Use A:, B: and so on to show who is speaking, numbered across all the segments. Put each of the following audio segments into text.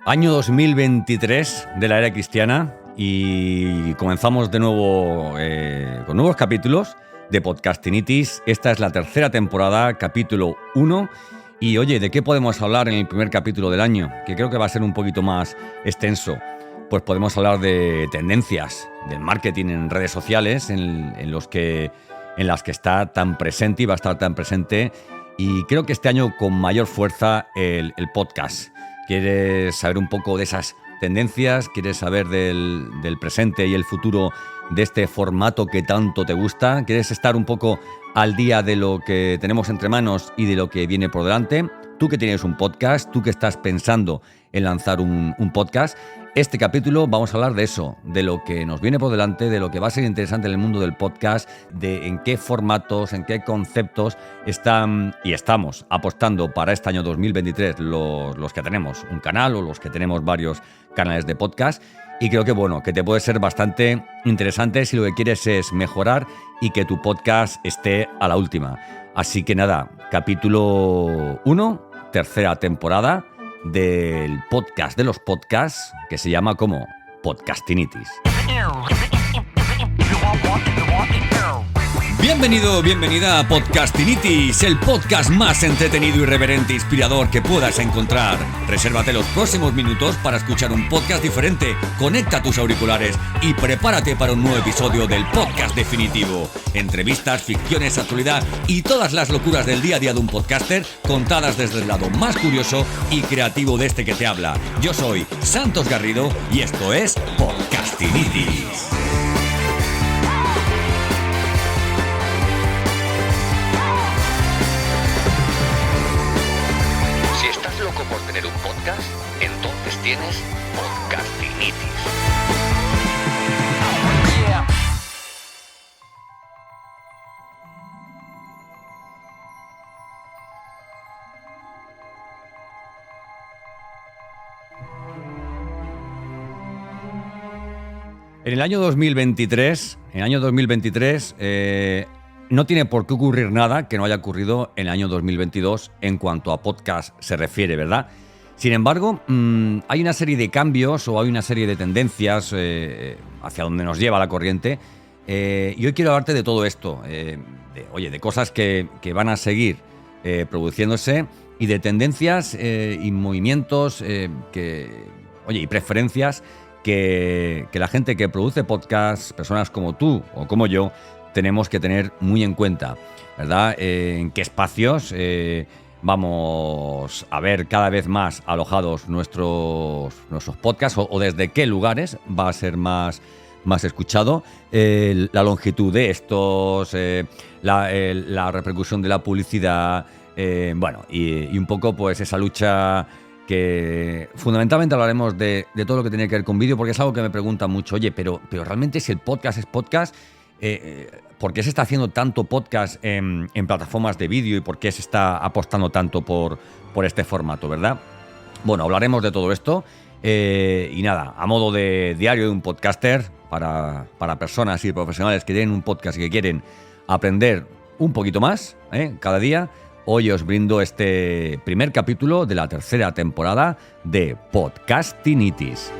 A: Año 2023 de la era cristiana y comenzamos de nuevo con nuevos capítulos de Podcastinitis. Esta es la tercera temporada, capítulo 1. Y oye, ¿de qué podemos hablar en el primer capítulo del año? Que creo que va a ser un poquito más extenso. Pues podemos hablar de tendencias, del marketing en redes sociales, en las que está tan presente y va a estar tan presente. Y creo que este año con mayor fuerza el podcast. ¿Quieres saber un poco de esas tendencias? ¿Quieres saber del presente y el futuro de este formato que tanto te gusta? ¿Quieres estar un poco al día de lo que tenemos entre manos y de lo que viene por delante? Tú que tienes un podcast, tú que estás pensando en lanzar un podcast, este capítulo vamos a hablar de eso, de lo que nos viene por delante, de lo que va a ser interesante en el mundo del podcast, de en qué formatos, en qué conceptos están y estamos apostando para este año 2023 los que tenemos un canal o los que tenemos varios canales de podcast. Y creo que que te puede ser bastante interesante si lo que quieres es mejorar y que tu podcast esté a la última. Así que nada, capítulo 1, tercera temporada del podcast de los podcasts, que se llama como Podcastinitis. Bienvenido, bienvenida a Podcastinitis, el podcast más entretenido, irreverente e inspirador que puedas encontrar. Resérvate los próximos minutos para escuchar un podcast diferente, conecta tus auriculares y prepárate para un nuevo episodio del podcast definitivo. Entrevistas, ficciones, actualidad y todas las locuras del día a día de un podcaster contadas desde el lado más curioso y creativo de este que te habla. Yo soy Santos Garrido y esto es Podcastinitis.
B: Por tener un podcast, entonces tienes Podcastinitis. Yeah.
A: En el año 2023, no tiene por qué ocurrir nada que no haya ocurrido en el año 2022 en cuanto a podcast se refiere, ¿verdad? Sin embargo, hay una serie de cambios o hay una serie de tendencias hacia donde nos lleva la corriente. Y hoy quiero hablarte de todo esto, de cosas que van a seguir produciéndose y de tendencias y movimientos y preferencias que la gente que produce podcasts, personas como tú o como yo, tenemos que tener muy en cuenta, ¿verdad? En qué espacios vamos a ver cada vez más alojados nuestros podcasts o desde qué lugares va a ser más escuchado, la longitud de estos, la repercusión de la publicidad, y un poco pues esa lucha que fundamentalmente hablaremos de todo lo que tiene que ver con vídeo, porque es algo que me preguntan mucho, oye, pero realmente si el podcast es podcast, ¿por qué se está haciendo tanto podcast en plataformas de vídeo y por qué se está apostando tanto por este formato, verdad? Bueno, hablaremos de todo esto y nada, a modo de diario de un podcaster para personas y profesionales que tienen un podcast y que quieren aprender un poquito más cada día, hoy os brindo este primer capítulo de la tercera temporada de Podcastinitis.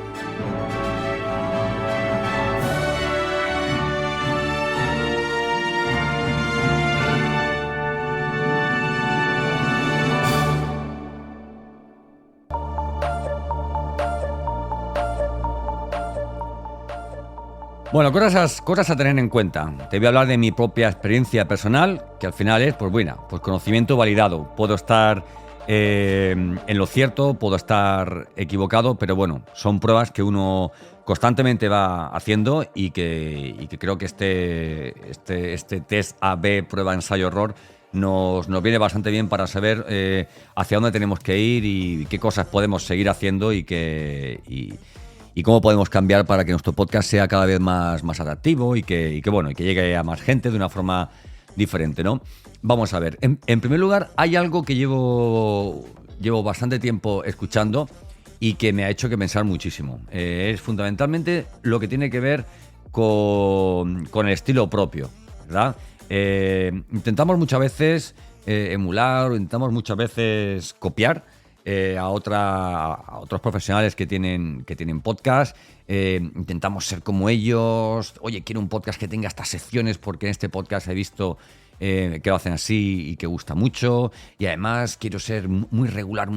A: Bueno, cosas a tener en cuenta. Te voy a hablar de mi propia experiencia personal, que al final es, pues conocimiento validado. Puedo estar en lo cierto, puedo estar equivocado, pero bueno, son pruebas que uno constantemente va haciendo y que creo que este test A/B, prueba, ensayo, error, nos viene bastante bien para saber hacia dónde tenemos que ir y qué cosas podemos seguir haciendo y cómo podemos cambiar para que nuestro podcast sea cada vez más atractivo y que llegue a más gente de una forma diferente, ¿no? Vamos a ver. En primer lugar, hay algo que llevo bastante tiempo escuchando y que me ha hecho que pensar muchísimo. Es fundamentalmente lo que tiene que ver con el estilo propio, ¿verdad? Intentamos muchas veces emular o intentamos muchas veces copiar a otros profesionales que tienen podcast. Intentamos ser como ellos. Oye, quiero un podcast que tenga estas secciones porque en este podcast he visto que lo hacen así y que gusta mucho, y además quiero ser muy regular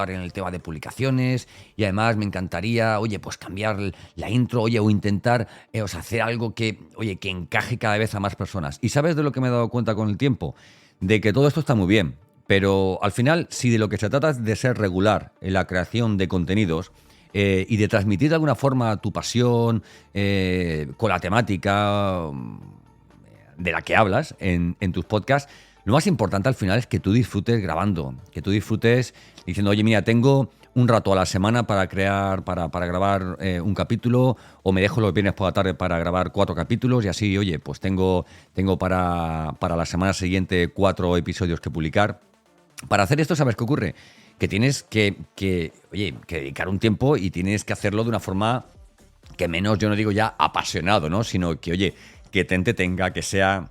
A: en el tema de publicaciones, y además me encantaría, oye, pues cambiar la intro, oye, o intentar hacer algo que encaje cada vez a más personas. ¿Y sabes de lo que me he dado cuenta con el tiempo? De que todo esto está muy bien, pero al final, si de lo que se trata es de ser regular en la creación de contenidos, y de transmitir de alguna forma tu pasión con la temática de la que hablas en tus podcasts, lo más importante al final es que tú disfrutes grabando, que tú disfrutes diciendo, oye, mira, tengo un rato a la semana para grabar un capítulo, o me dejo los viernes por la tarde para grabar 4 capítulos, y así, oye, pues tengo para la semana siguiente 4 episodios que publicar. Para hacer esto, ¿sabes qué ocurre? Que tienes que dedicar un tiempo, y tienes que hacerlo de una forma que menos, yo no digo ya apasionado, ¿no? Sino que, oye, que te entretenga, que sea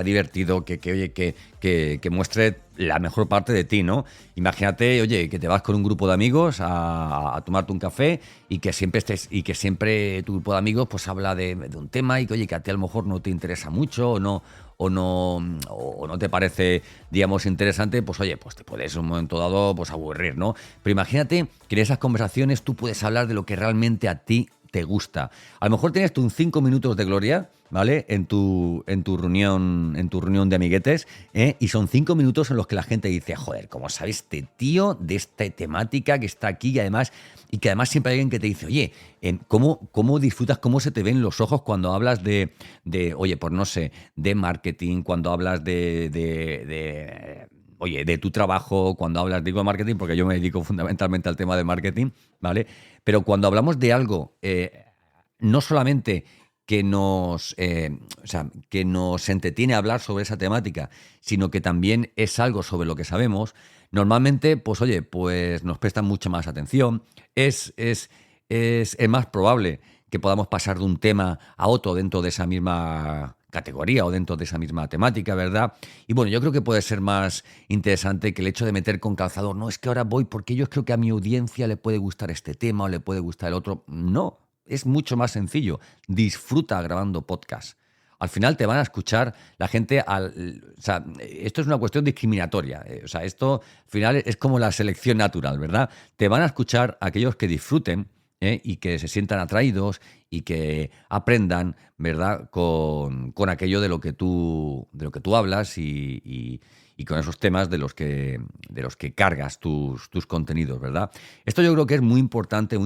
A: divertido, que muestre la mejor parte de ti, ¿no? Imagínate, oye, que te vas con un grupo de amigos a tomarte un café, y que siempre tu grupo de amigos pues habla de un tema, y que a ti a lo mejor no te interesa mucho, o no te parece, digamos, interesante, pues oye, pues te puedes en un momento dado pues aburrir, ¿no? Pero imagínate que en esas conversaciones tú puedes hablar de lo que realmente a ti te gusta. A lo mejor tienes tú un 5 minutos de gloria, ¿vale? En tu reunión de amiguetes, y son 5 minutos en los que la gente dice, joder, ¿cómo sabe este tío de esta temática que está aquí? Y que además siempre hay alguien que te dice, oye, ¿cómo disfrutas, cómo se te ven los ojos cuando hablas de oye, pues no sé, de marketing, cuando hablas de tu trabajo, cuando hablas, digo marketing porque yo me dedico fundamentalmente al tema de marketing, ¿vale? Pero cuando hablamos de algo, no solamente que nos entretiene hablar sobre esa temática, sino que también es algo sobre lo que sabemos, normalmente, pues oye, pues nos prestan mucha más atención. Es más probable que podamos pasar de un tema a otro dentro de esa misma categoría o dentro de esa misma temática, ¿verdad? Y bueno, yo creo que puede ser más interesante que el hecho de meter con calzador, no, es que ahora voy porque yo creo que a mi audiencia le puede gustar este tema o le puede gustar el otro. No, es mucho más sencillo. Disfruta grabando podcast. Al final te van a escuchar la gente. Esto es una cuestión discriminatoria. Esto al final es como la selección natural, ¿verdad? Te van a escuchar aquellos que disfruten, y que se sientan atraídos y que aprendan, ¿verdad?, con aquello de lo que tú hablas y con esos temas de los que cargas tus contenidos, ¿verdad? Esto yo creo que es muy importante,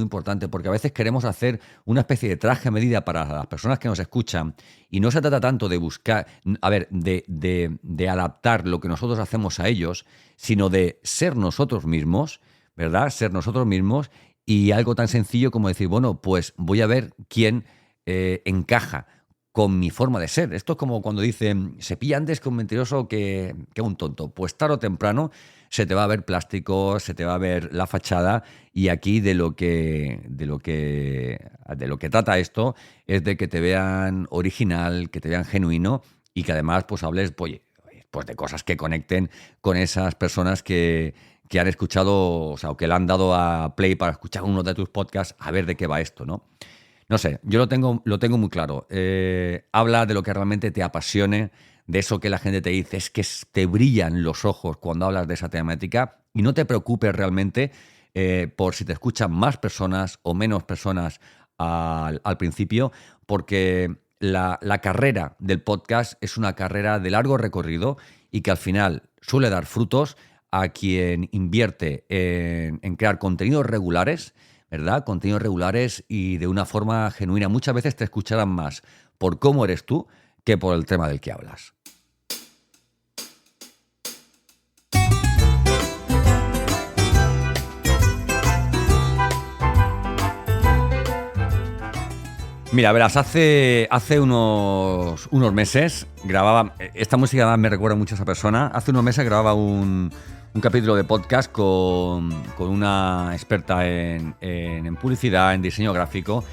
A: porque a veces queremos hacer una especie de traje a medida para las personas que nos escuchan, y no se trata tanto de buscar, de adaptar lo que nosotros hacemos a ellos, sino de ser nosotros mismos, ¿verdad? Ser nosotros mismos. Y algo tan sencillo como decir, bueno, pues voy a ver quién encaja con mi forma de ser. Esto es como cuando dicen, se pilla antes que un mentiroso que un tonto. Pues tarde o temprano se te va a ver plástico, se te va a ver la fachada, y aquí de lo que trata esto es de que te vean original, que te vean genuino, y que además pues hables pues de cosas que conecten con esas personas que han escuchado, o que le han dado a play para escuchar uno de tus podcasts, a ver de qué va esto, ¿no? No sé, yo lo tengo muy claro. Habla de lo que realmente te apasione, de eso que la gente te dice, es que te brillan los ojos cuando hablas de esa temática, y no te preocupes realmente por si te escuchan más personas o menos personas al principio, porque la carrera del podcast es una carrera de largo recorrido, y que al final suele dar frutos a quien invierte en crear contenidos regulares, ¿verdad? Contenidos regulares y de una forma genuina. Muchas veces te escucharán más por cómo eres tú que por el tema del que hablas. Mira, verás, hace unos meses grababa, esta música además me recuerda mucho a esa persona, hace unos meses grababa un capítulo de podcast con una experta en publicidad, en diseño gráfico,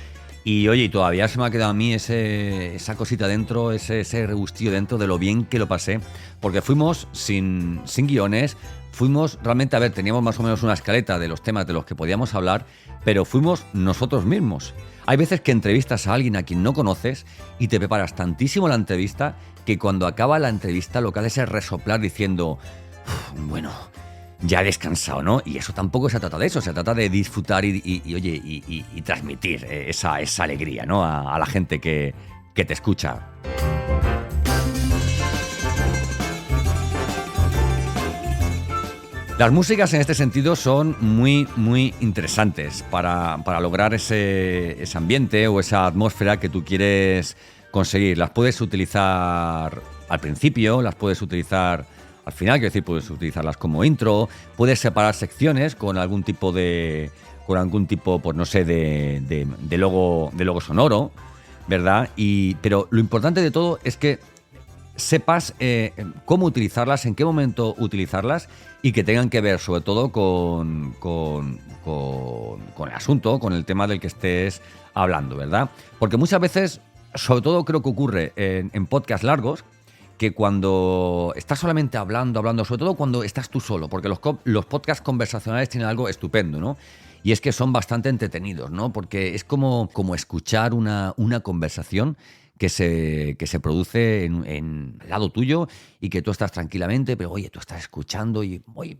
A: Y oye, y todavía se me ha quedado a mí esa cosita dentro, ese regustillo dentro de lo bien que lo pasé, porque fuimos sin guiones, fuimos realmente, a ver, teníamos más o menos una escaleta de los temas de los que podíamos hablar, pero fuimos nosotros mismos. Hay veces que entrevistas a alguien a quien no conoces y te preparas tantísimo la entrevista que cuando acaba la entrevista lo que haces es resoplar diciendo, bueno, ya he descansado, ¿no? Y eso tampoco se trata de eso, se trata de disfrutar y transmitir esa alegría, ¿no? A la gente que te escucha. Las músicas en este sentido son muy, muy interesantes para lograr ese ambiente o esa atmósfera que tú quieres conseguir. Las puedes utilizar al principio, las puedes utilizar al final, quiero decir, puedes utilizarlas como intro, puedes separar secciones con algún tipo, pues no sé, de logo sonoro, ¿verdad? Pero lo importante de todo es que sepas cómo utilizarlas, en qué momento utilizarlas y que tengan que ver sobre todo con el asunto, con el tema del que estés hablando, ¿verdad? Porque muchas veces, sobre todo creo que ocurre en podcasts largos, que cuando estás solamente hablando, sobre todo cuando estás tú solo, porque los podcasts conversacionales tienen algo estupendo, ¿no? Y es que son bastante entretenidos, ¿no? Porque es como escuchar una conversación que se produce en al lado tuyo y que tú estás tranquilamente, pero oye, tú estás escuchando y oye,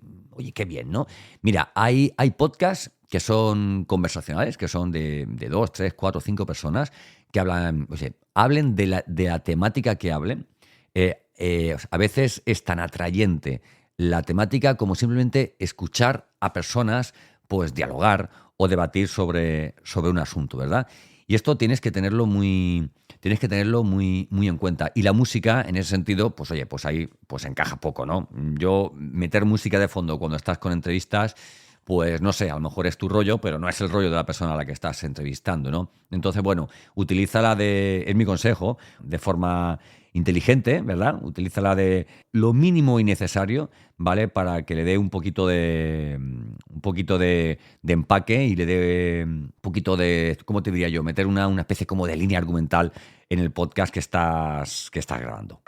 A: qué bien, ¿no? Mira, hay podcasts que son conversacionales, que son de 2, 3, 4, 5 personas que hablen de la temática que hablen. A veces es tan atrayente la temática como simplemente escuchar a personas pues dialogar o debatir sobre un asunto, ¿verdad? Y esto tienes que tenerlo muy en cuenta. Y la música, en ese sentido, pues oye, pues ahí pues encaja poco, ¿no? Yo meter música de fondo cuando estás con entrevistas, pues no sé, a lo mejor es tu rollo, pero no es el rollo de la persona a la que estás entrevistando, ¿no? Entonces, bueno, utilízala es mi consejo, de forma inteligente, ¿verdad? Utilízala de lo mínimo y necesario, ¿vale? Para que le dé un poquito de empaque y le dé un poquito de, ¿cómo te diría yo? Meter una especie como de línea argumental en el podcast que estás grabando.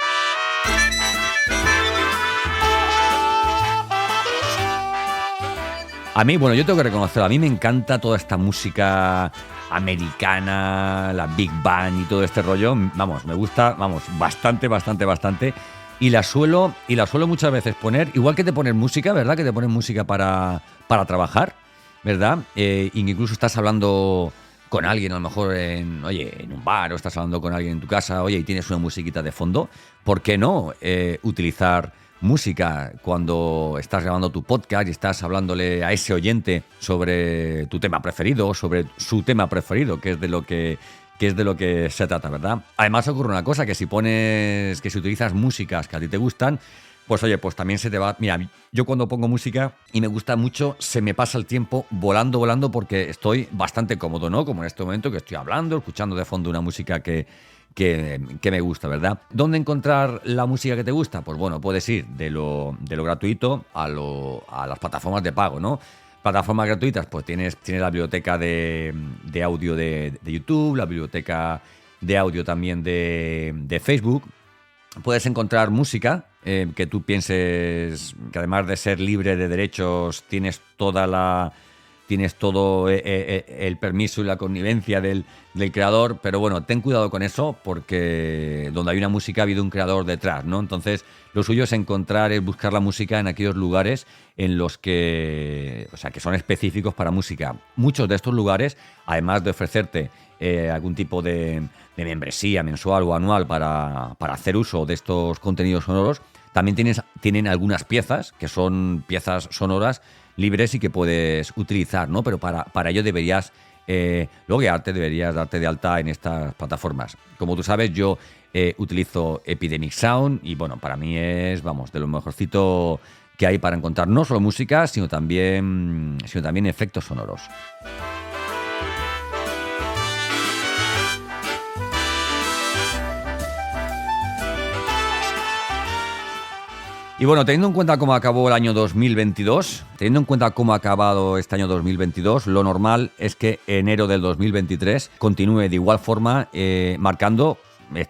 A: A mí, bueno, yo tengo que reconocerlo, a mí me encanta toda esta música americana, la Big Band y todo este rollo. Vamos, me gusta, bastante. Y la suelo muchas veces poner, igual que te pones música, ¿verdad? Que te pones música para trabajar, ¿verdad? Incluso estás hablando con alguien, a lo mejor en un bar, o estás hablando con alguien en tu casa, oye, y tienes una musiquita de fondo. ¿Por qué no utilizar música cuando estás grabando tu podcast y estás hablándole a ese oyente sobre tu tema preferido, sobre su tema preferido, que es de lo que se trata, ¿verdad? Además ocurre una cosa, que si utilizas músicas que a ti te gustan, pues oye, pues también se te va. Mira, yo cuando pongo música y me gusta mucho, se me pasa el tiempo volando, porque estoy bastante cómodo, ¿no? Como en este momento que estoy hablando, escuchando de fondo una música que me gusta, ¿verdad? ¿Dónde encontrar la música que te gusta? Pues bueno, puedes ir de lo gratuito a las plataformas de pago, ¿no? Plataformas gratuitas, pues tienes la biblioteca de audio de YouTube, la biblioteca de audio también de Facebook. Puedes encontrar música que tú pienses que, además de ser libre de derechos, tienes todo el permiso y la connivencia del creador, pero bueno, ten cuidado con eso, porque donde hay una música ha habido un creador detrás, ¿no? Entonces, lo suyo es buscar la música en aquellos lugares en los que son específicos para música. Muchos de estos lugares, además de ofrecerte algún tipo de membresía mensual o anual para hacer uso de estos contenidos sonoros, también tienen algunas piezas que son piezas sonoras libres y que puedes utilizar, ¿no? Pero para ello deberías loguearte, deberías darte de alta en estas plataformas. Como tú sabes, yo utilizo Epidemic Sound y bueno, para mí es, de lo mejorcito que hay para encontrar no solo música, sino también efectos sonoros. Y bueno, teniendo en cuenta cómo acabó el año 2022, teniendo en cuenta cómo ha acabado este año 2022, lo normal es que enero del 2023 continúe de igual forma, marcando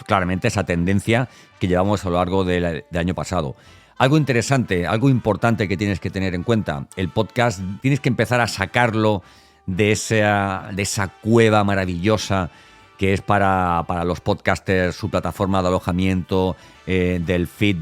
A: claramente esa tendencia que llevamos a lo largo del año pasado. Algo interesante, algo importante que tienes que tener en cuenta, el podcast tienes que empezar a sacarlo de esa cueva maravillosa que es para los podcasters, su plataforma de alojamiento, del feed,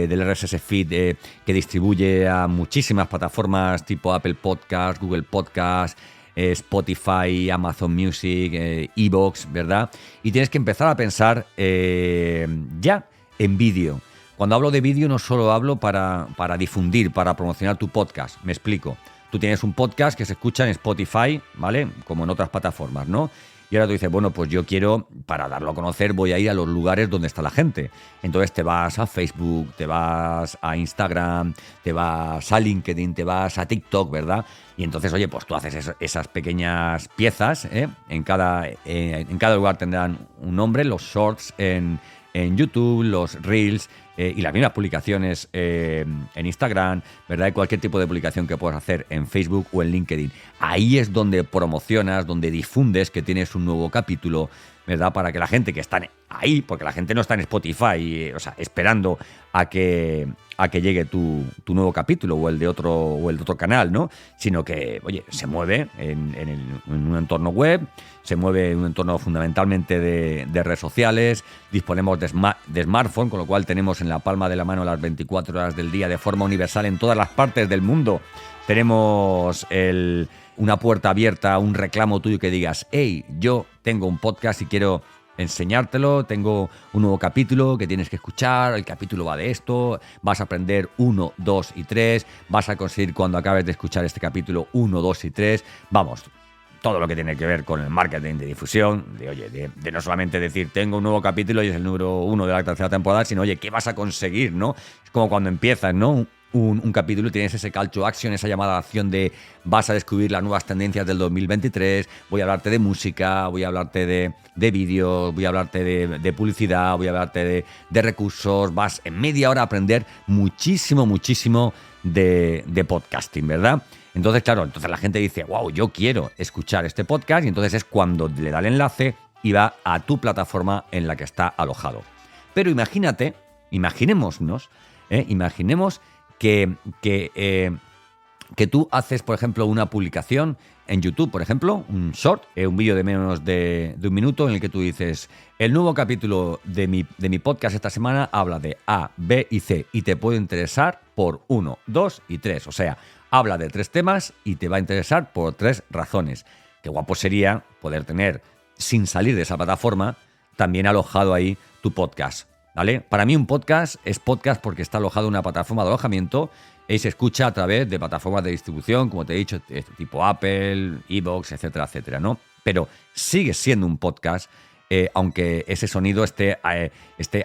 A: del RSS feed, que distribuye a muchísimas plataformas tipo Apple Podcast, Google Podcast, Spotify, Amazon Music, iVoox, ¿verdad? Y tienes que empezar a pensar ya en vídeo. Cuando hablo de vídeo no solo hablo para difundir, para promocionar tu podcast, me explico. Tú tienes un podcast que se escucha en Spotify, ¿vale? Como en otras plataformas, ¿no? Y ahora tú dices, bueno, pues yo quiero, para darlo a conocer, voy a ir a los lugares donde está la gente. Entonces te vas a Facebook, te vas a Instagram, te vas a LinkedIn, te vas a TikTok, ¿verdad? Y entonces, oye, pues tú haces esas pequeñas piezas, ¿eh? En cada lugar tendrán un nombre, los shorts en YouTube, los reels y las mismas publicaciones en Instagram, ¿verdad? Y cualquier tipo de publicación que puedas hacer en Facebook o en LinkedIn. Ahí es donde promocionas, donde difundes que tienes un nuevo capítulo, ¿verdad? Para que la gente que está ahí, porque la gente no está en Spotify, o sea, esperando a que llegue tu nuevo capítulo o el de otro canal, ¿no? Sino que, oye, se mueve en un entorno web, se mueve en un entorno fundamentalmente de redes sociales, disponemos de smartphone, con lo cual tenemos en la palma de la mano las 24 horas del día de forma universal en todas las partes del mundo. Tenemos una puerta abierta, un reclamo tuyo que digas, hey, yo tengo un podcast y quiero enseñártelo, tengo un nuevo capítulo que tienes que escuchar, el capítulo va de esto, vas a aprender 1, 2 y 3, vas a conseguir cuando acabes de escuchar este capítulo 1, 2 y 3, vamos, todo lo que tiene que ver con el marketing de difusión, de no solamente decir tengo un nuevo capítulo y es el número 1 de la tercera temporada, sino oye, ¿qué vas a conseguir, no? Es como cuando empiezas, ¿no? Un capítulo y tienes ese call to action, esa llamada a acción de vas a descubrir las nuevas tendencias del 2023, voy a hablarte de música, voy a hablarte de vídeos, voy a hablarte de publicidad, voy a hablarte de recursos, vas en media hora a aprender muchísimo de podcasting, ¿verdad? Entonces, claro, entonces la gente dice, wow, yo quiero escuchar este podcast y entonces es cuando le da el enlace y va a tu plataforma en la que está alojado. Pero imaginemos que tú haces, por ejemplo, una publicación en YouTube, por ejemplo, un short, un vídeo de menos de un minuto en el que tú dices, el nuevo capítulo de mi podcast esta semana habla de A, B y C y te puede interesar por 1, 2 y 3. O sea, habla de 3 temas y te va a interesar por 3 razones. Qué guapo sería poder tener, sin salir de esa plataforma, también alojado ahí tu podcast, ¿vale? Para mí un podcast es podcast porque está alojado en una plataforma de alojamiento y se escucha a través de plataformas de distribución, como te he dicho, tipo Apple, iVoox, etcétera, etcétera, ¿no? Pero sigue siendo un podcast, aunque ese sonido esté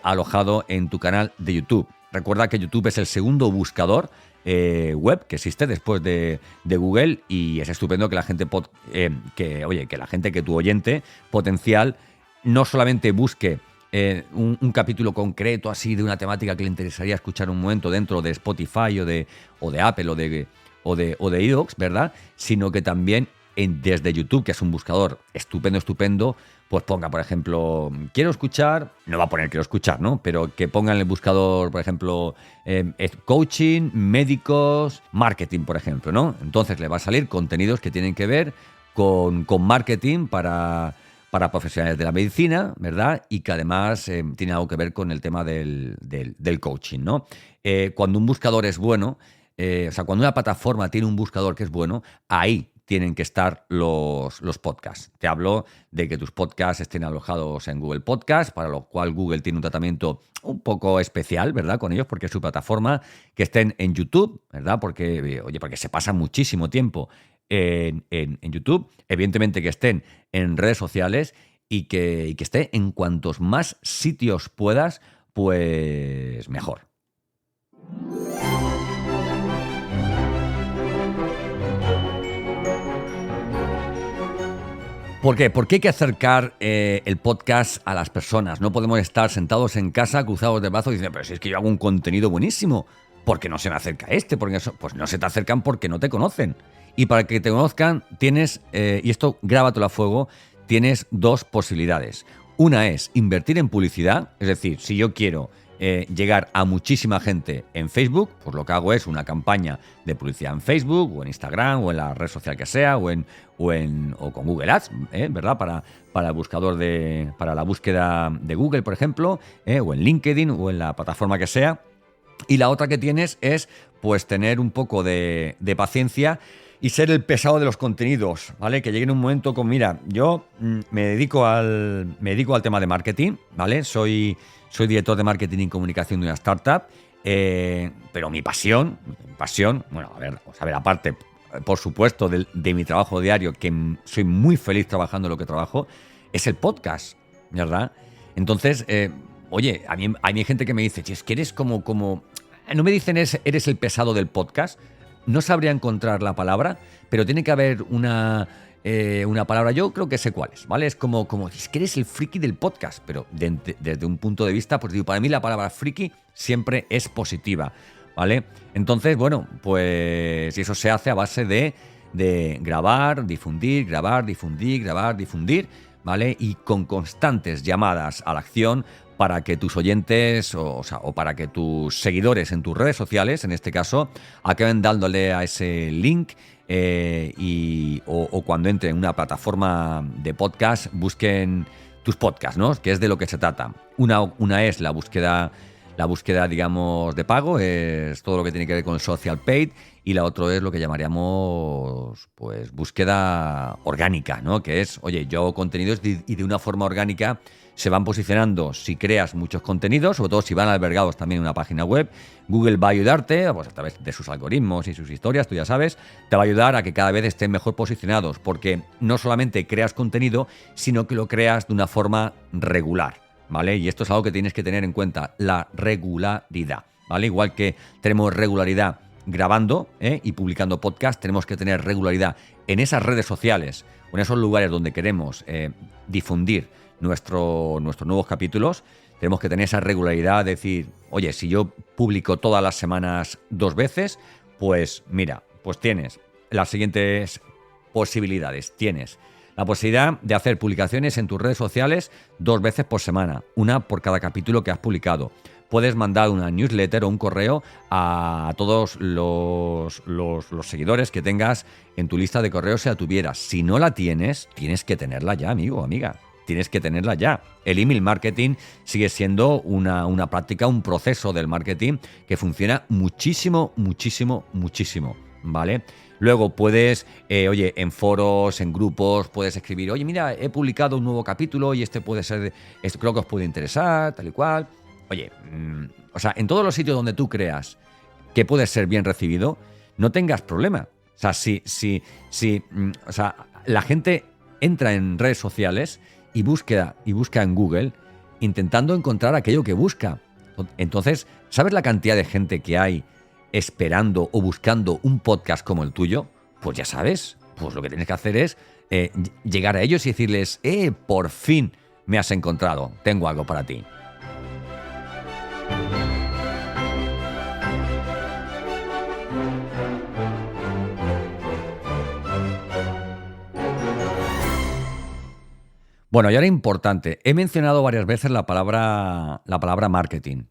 A: alojado en tu canal de YouTube. Recuerda que YouTube es el segundo buscador web que existe después de Google y es estupendo que la gente que tu oyente potencial no solamente busque un capítulo concreto así de una temática que le interesaría escuchar un momento dentro de Spotify o de Apple o de iVoox, ¿verdad? Sino que también desde YouTube, que es un buscador estupendo, pues ponga, por ejemplo, quiero escuchar, no va a poner quiero escuchar, ¿no? Pero que ponga en el buscador, por ejemplo, coaching, médicos, marketing, por ejemplo, ¿no? Entonces le va a salir contenidos que tienen que ver con marketing para profesionales de la medicina, ¿verdad? Y que además tiene algo que ver con el tema del coaching, ¿no? Cuando un buscador es bueno, cuando una plataforma tiene un buscador que es bueno, ahí tienen que estar los podcasts. Te hablo de que tus podcasts estén alojados en Google Podcast, para lo cual Google tiene un tratamiento un poco especial, ¿verdad? Con ellos, porque es su plataforma, que estén en YouTube, ¿verdad? Porque se pasa muchísimo tiempo en YouTube, evidentemente que estén en redes sociales y que esté en cuantos más sitios puedas, pues mejor. ¿Por qué? Porque hay que acercar el podcast a las personas. No podemos estar sentados en casa, cruzados de brazos y diciendo, pero si es que yo hago un contenido buenísimo. ¿por qué no se me acerca este? Pues no se te acercan porque no te conocen. Y para que te conozcan tienes, y esto grábatelo a fuego, tienes dos posibilidades. Una es invertir en publicidad, es decir, si yo quiero llegar a muchísima gente en Facebook, pues lo que hago es una campaña de publicidad en Facebook o en Instagram o en la red social que sea o con Google Ads, ¿verdad? Para el buscador para la búsqueda de Google, por ejemplo, o en LinkedIn o en la plataforma que sea. Y la otra que tienes es pues tener un poco de paciencia y ser el pesado de los contenidos, ¿vale? Que llegue en un momento con, mira, yo me dedico al tema de marketing, ¿vale? Soy director de marketing y comunicación de una startup, pero mi pasión, bueno, a ver, aparte, por supuesto, de mi trabajo diario, que soy muy feliz trabajando en lo que trabajo, es el podcast, ¿verdad? Entonces, oye, a mí hay gente que me dice, es que eres como no me dicen eres el pesado del podcast. No sabría encontrar la palabra, pero tiene que haber una palabra, yo creo que sé cuál es, ¿vale? Es como es que eres el friki del podcast, pero desde un punto de vista, pues digo, para mí la palabra friki siempre es positiva, ¿vale? Entonces, bueno, pues eso se hace a base de grabar, difundir, ¿vale? Y con constantes llamadas a la acción para que tus oyentes o para que tus seguidores en tus redes sociales, en este caso, acaben dándole a ese link o cuando entren en una plataforma de podcast busquen tus podcasts, ¿no? Que es de lo que se trata. Una es la búsqueda, digamos, de pago, es todo lo que tiene que ver con el social paid, y la otra es lo que llamaríamos, pues, búsqueda orgánica, ¿no? Que es, oye, yo hago contenidos y de una forma orgánica se van posicionando. Si creas muchos contenidos, sobre todo si van albergados también en una página web, Google va a ayudarte, pues a través de sus algoritmos y sus historias, tú ya sabes, te va a ayudar a que cada vez estén mejor posicionados, porque no solamente creas contenido, sino que lo creas de una forma regular, ¿vale? Y esto es algo que tienes que tener en cuenta, la regularidad, ¿vale? Igual que tenemos regularidad grabando y publicando podcast, tenemos que tener regularidad en esas redes sociales o en esos lugares donde queremos difundir nuestros nuevos capítulos. Tenemos que tener esa regularidad, decir, oye, si yo publico todas las semanas 2 veces, pues mira, pues tienes las siguientes posibilidades. Tienes la posibilidad de hacer publicaciones en tus redes sociales 2 veces por semana, una por cada capítulo que has publicado. Puedes mandar una newsletter o un correo a todos los seguidores que tengas en tu lista de correos si la tuvieras. Si no la tienes, tienes que tenerla ya, amigo o amiga. Tienes que tenerla ya. El email marketing sigue siendo una práctica, un proceso del marketing que funciona muchísimo, ¿vale? Luego puedes, oye, en foros, en grupos, puedes escribir, oye, mira, he publicado un nuevo capítulo y esto creo que os puede interesar, tal y cual. Oye, o sea, en todos los sitios donde tú creas que puedes ser bien recibido, no tengas problema. O sea, o sea, la gente entra en redes sociales y busca en Google intentando encontrar aquello que busca. Entonces, ¿sabes la cantidad de gente que hay esperando o buscando un podcast como el tuyo? Pues ya sabes, pues lo que tienes que hacer es llegar a ellos y decirles, por fin me has encontrado, tengo algo para ti. Bueno, y ahora importante, he mencionado varias veces la palabra marketing,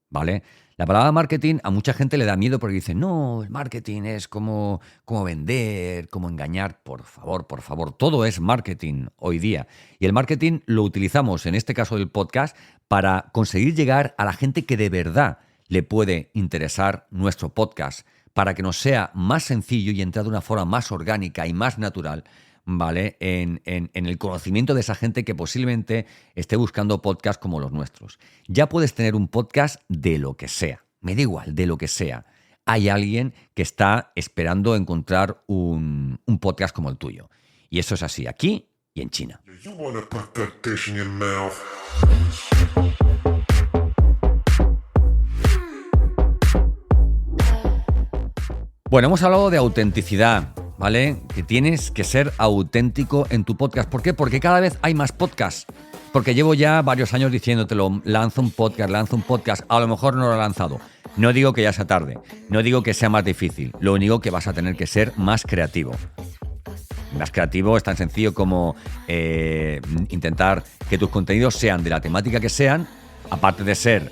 A: ¿vale? La palabra marketing a mucha gente le da miedo porque dice, no, el marketing es como vender, como engañar. Por favor, todo es marketing hoy día. Y el marketing lo utilizamos, en este caso del podcast, para conseguir llegar a la gente que de verdad le puede interesar nuestro podcast, para que nos sea más sencillo y entrar de una forma más orgánica y más natural, ¿vale? En el conocimiento de esa gente que posiblemente esté buscando podcasts como los nuestros. Ya puedes tener un podcast de lo que sea, me da igual, de lo que sea. Hay alguien que está esperando encontrar un podcast como el tuyo. Y eso es así aquí y en China. Bueno, hemos hablado de autenticidad, ¿vale? Que tienes que ser auténtico en tu podcast. ¿Por qué? Porque cada vez hay más podcasts. Porque llevo ya varios años diciéndotelo, lanza un podcast, a lo mejor no lo he lanzado. No digo que ya sea tarde, no digo que sea más difícil, lo único que vas a tener que ser más creativo. Más creativo es tan sencillo como intentar que tus contenidos sean de la temática que sean, aparte de ser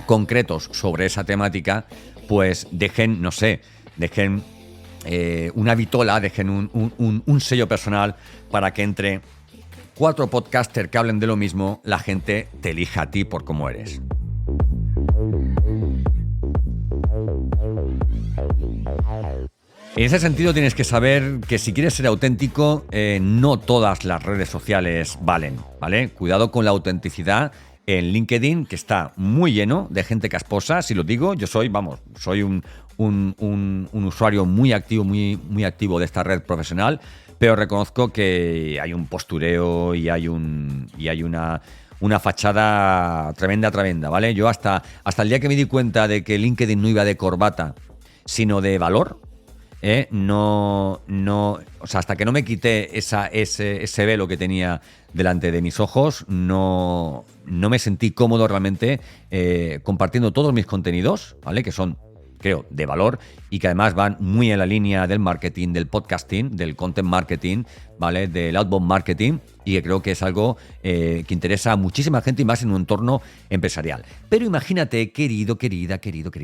A: concretos sobre esa temática, pues dejen una vitola, dejen un sello personal para que entre 4 podcasters que hablen de lo mismo, la gente te elija a ti por cómo eres. En ese sentido tienes que saber que si quieres ser auténtico, no todas las redes sociales valen, ¿vale? Cuidado con la autenticidad en LinkedIn, que está muy lleno de gente casposa, si lo digo. Yo soy un usuario muy activo, muy activo de esta red profesional, pero reconozco que hay un postureo y hay una fachada tremenda, ¿vale? Yo hasta el día que me di cuenta de que LinkedIn no iba de corbata, sino de valor, hasta que no me quité ese velo que tenía delante de mis ojos, no me sentí cómodo realmente compartiendo todos mis contenidos, ¿vale? Que son, creo, de valor y que además van muy en la línea del marketing, del podcasting, del content marketing, ¿vale? Del outbound marketing, y que creo que es algo que interesa a muchísima gente y más en un entorno empresarial. Pero imagínate, querido,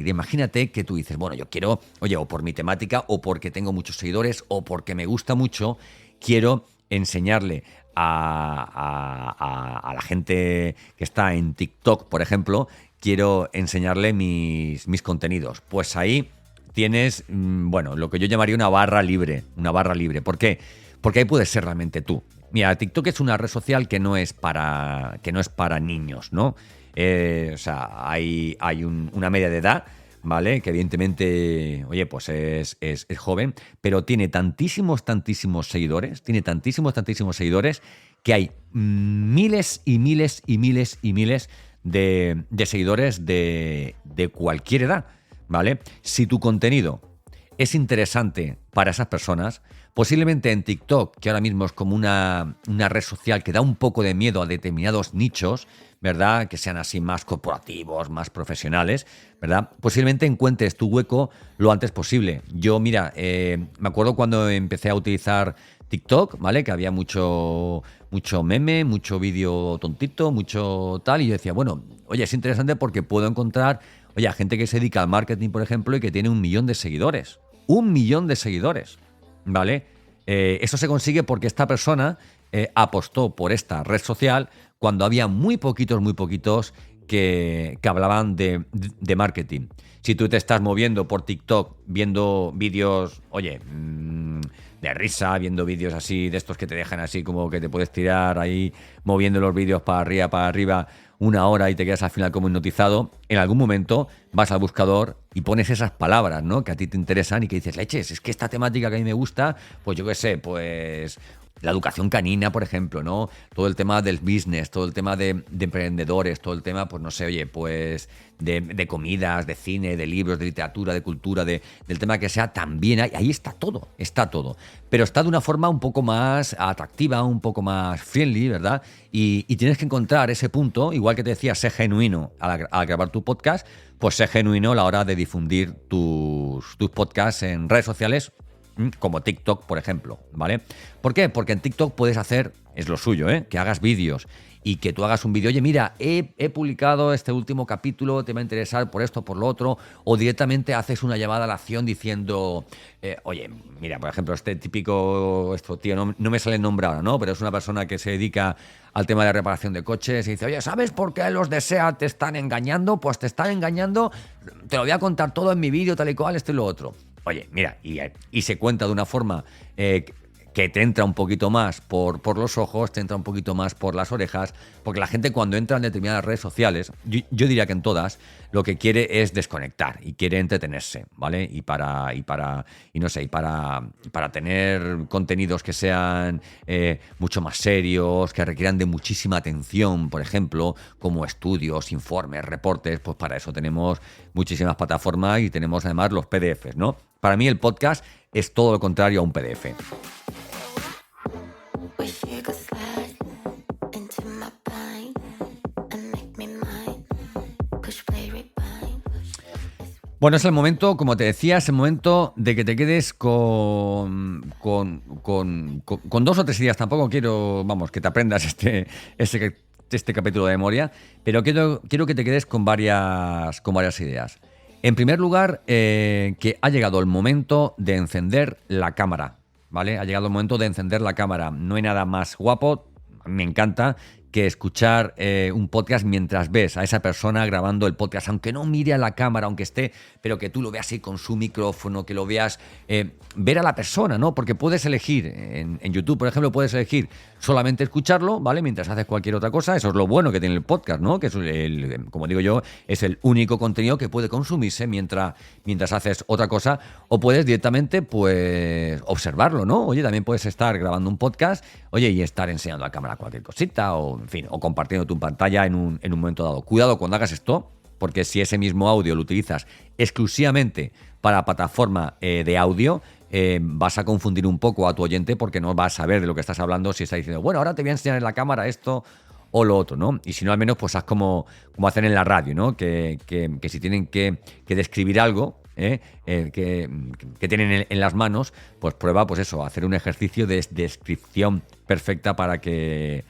A: imagínate que tú dices, bueno, yo quiero, oye, o por mi temática, o porque tengo muchos seguidores, o porque me gusta mucho, quiero enseñarle a la gente que está en TikTok, por ejemplo, quiero enseñarle mis contenidos. Pues ahí tienes, lo que yo llamaría una barra libre. ¿Por qué? Porque ahí puedes ser realmente tú. Mira, TikTok es una red social que no es para niños, ¿no? Hay una media de edad, ¿vale? Que evidentemente, oye, pues es joven, pero tiene tantísimos seguidores, que hay miles y miles de seguidores de cualquier edad, ¿vale? Si tu contenido es interesante para esas personas, posiblemente en TikTok, que ahora mismo es como una red social que da un poco de miedo a determinados nichos, ¿verdad? Que sean así más corporativos, más profesionales, ¿verdad? Posiblemente encuentres tu hueco lo antes posible. Yo, mira, me acuerdo cuando empecé a utilizar TikTok, ¿vale? Que había mucho meme, mucho vídeo tontito, mucho tal, y yo decía, bueno, oye, es interesante porque puedo encontrar, oye, a gente que se dedica al marketing, por ejemplo, y que tiene 1 millón de seguidores. 1 millón de seguidores, ¿vale? Eso se consigue porque esta persona apostó por esta red social cuando había muy poquitos que hablaban de marketing. Si tú te estás moviendo por TikTok viendo vídeos, oye, de risa, viendo vídeos así, de estos que te dejan así como que te puedes tirar ahí moviendo los vídeos para arriba 1 hora y te quedas al final como hipnotizado, en algún momento vas al buscador y pones esas palabras, ¿no? Que a ti te interesan y que dices, leches, es que esta temática que a mí me gusta, pues yo qué sé, pues la educación canina, por ejemplo, ¿no? Todo el tema del business, todo el tema de emprendedores, todo el tema, pues no sé, oye, pues de comidas, de cine, de libros, de literatura, de cultura, del tema que sea, también ahí está todo. Pero está de una forma un poco más atractiva, un poco más friendly, ¿verdad? Y tienes que encontrar ese punto, igual que te decía, sé genuino al grabar tu podcast, pues sé genuino a la hora de difundir tus podcasts en redes sociales, como TikTok, por ejemplo, ¿vale? ¿Por qué? Porque en TikTok puedes hacer, es lo suyo, que hagas vídeos y que tú hagas un vídeo, oye, mira, he publicado este último capítulo, te va a interesar por esto, por lo otro, o directamente haces una llamada a la acción diciendo, oye, mira, por ejemplo, tío, no me sale el nombre ahora, ¿no? Pero es una persona que se dedica al tema de reparación de coches y dice, oye, ¿sabes por qué los de SEAT te están engañando? Pues te están engañando, te lo voy a contar todo en mi vídeo, tal y cual, esto y lo otro. Oye, mira, y se cuenta de una forma que te entra un poquito más por los ojos, te entra un poquito más por las orejas, porque la gente cuando entra en determinadas redes sociales, yo diría que en todas, lo que quiere es desconectar y quiere entretenerse, ¿vale? Y para tener contenidos que sean mucho más serios, que requieran de muchísima atención, por ejemplo, como estudios, informes, reportes, pues para eso tenemos muchísimas plataformas y tenemos además los PDFs, ¿no? Para mí el podcast es todo lo contrario a un PDF. Bueno, es el momento, como te decía, es el momento de que te quedes con 2 o 3 ideas. Tampoco quiero, que te aprendas este capítulo de memoria, pero quiero que te quedes con varias ideas. En primer lugar, que ha llegado el momento de encender la cámara, ¿vale? Ha llegado el momento de encender la cámara. No hay nada más guapo, me encanta, que escuchar un podcast mientras ves a esa persona grabando el podcast, aunque no mire a la cámara, aunque esté, pero que tú lo veas ahí con su micrófono, que lo veas, ver a la persona, ¿no? Porque puedes elegir, en YouTube, por ejemplo, puedes elegir solamente escucharlo, ¿vale? Mientras haces cualquier otra cosa. Eso es lo bueno que tiene el podcast, ¿no? Que es como digo yo, es el único contenido que puede consumirse mientras haces otra cosa, o puedes directamente, pues, observarlo, ¿no? Oye, también puedes estar grabando un podcast, oye, y estar enseñando a la cámara cualquier cosita, o en fin, o compartiendo tu pantalla en un momento dado. Cuidado cuando hagas esto, porque si ese mismo audio lo utilizas exclusivamente para plataforma de audio, vas a confundir un poco a tu oyente, porque no vas a saber de lo que estás hablando si está diciendo, bueno, ahora te voy a enseñar en la cámara esto o lo otro, ¿no? Y si no, al menos pues haz como hacen en la radio, ¿no? Que si tienen que describir algo, que tienen en las manos, pues prueba, pues eso, hacer un ejercicio de descripción perfecta para que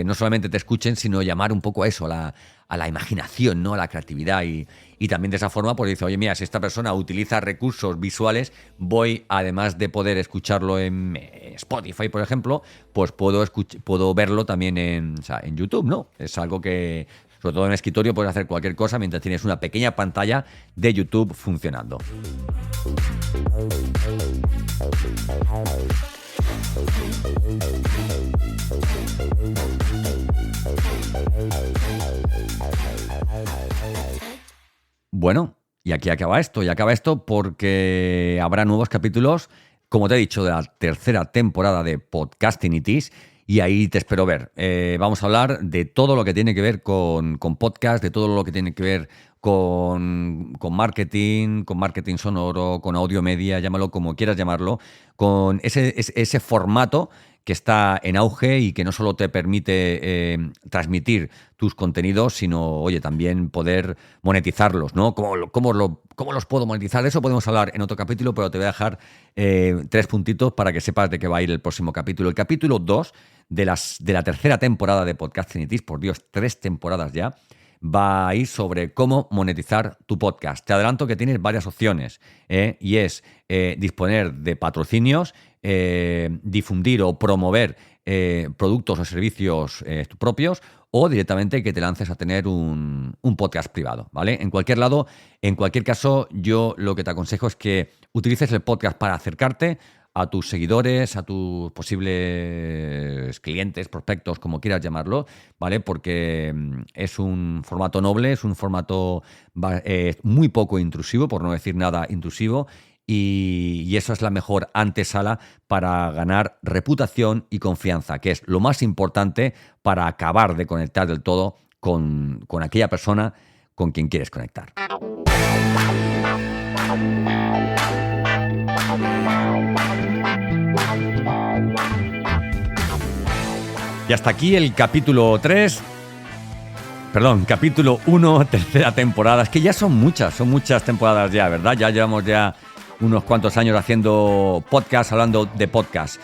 A: no solamente te escuchen, sino llamar un poco a eso, a la imaginación, ¿no? A la creatividad, y también de esa forma pues dice, oye, mira, si esta persona utiliza recursos visuales, voy, además de poder escucharlo en Spotify, por ejemplo, pues puedo verlo también en YouTube, ¿no? Es algo que, sobre todo en el escritorio, puedes hacer cualquier cosa mientras tienes una pequeña pantalla de YouTube funcionando. Bueno, y aquí acaba esto. Y acaba esto porque habrá nuevos capítulos, como te he dicho, de la tercera temporada de Podcastinitis. Y ahí te espero ver. Vamos a hablar de todo lo que tiene que ver con podcast, de todo lo que tiene que ver con marketing sonoro, con audio media, llámalo como quieras llamarlo, con ese formato que está en auge y que no solo te permite transmitir tus contenidos, sino, oye, también poder monetizarlos, ¿no? ¿Cómo los puedo monetizar? De eso podemos hablar en otro capítulo, pero te voy a dejar 3 puntitos para que sepas de qué va a ir el próximo capítulo. El capítulo 2 de la tercera temporada de Podcastinitis, por Dios, 3 temporadas ya, va a ir sobre cómo monetizar tu podcast. Te adelanto que tienes varias opciones, y es disponer de patrocinios, difundir o promover productos o servicios propios, o directamente que te lances a tener un podcast privado, ¿vale? En cualquier caso, yo lo que te aconsejo es que utilices el podcast para acercarte a tus seguidores, a tus posibles clientes, prospectos, como quieras llamarlo, ¿vale? Porque es un formato noble, es un formato muy poco intrusivo, por no decir nada intrusivo, y eso es la mejor antesala para ganar reputación y confianza, que es lo más importante para acabar de conectar del todo con aquella persona con quien quieres conectar. Y hasta aquí el capítulo 1, tercera temporada. Es que ya son muchas temporadas ya, ¿verdad? Ya llevamos unos cuantos años haciendo podcast, hablando de podcast.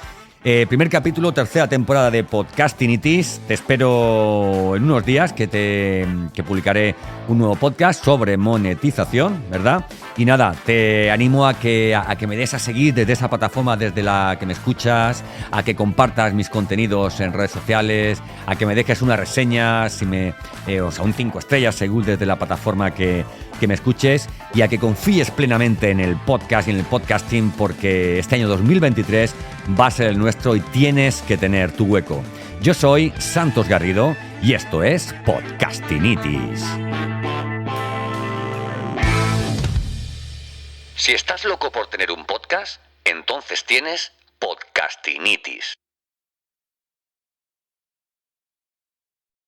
A: Primer capítulo, tercera temporada de Podcastinitis. Te espero en unos días que publicaré un nuevo podcast sobre monetización, ¿verdad? Y nada, te animo a que me des a seguir desde esa plataforma desde la que me escuchas, a que compartas mis contenidos en redes sociales, a que me dejes una reseña, un 5 estrellas según desde la plataforma que me escuches, y a que confíes plenamente en el podcast y en el podcasting, porque este año 2023 va a ser el nuestro y tienes que tener tu hueco. Yo soy Santos Garrido y esto es Podcastinitis.
B: Si estás loco por tener un podcast, entonces tienes Podcastinitis.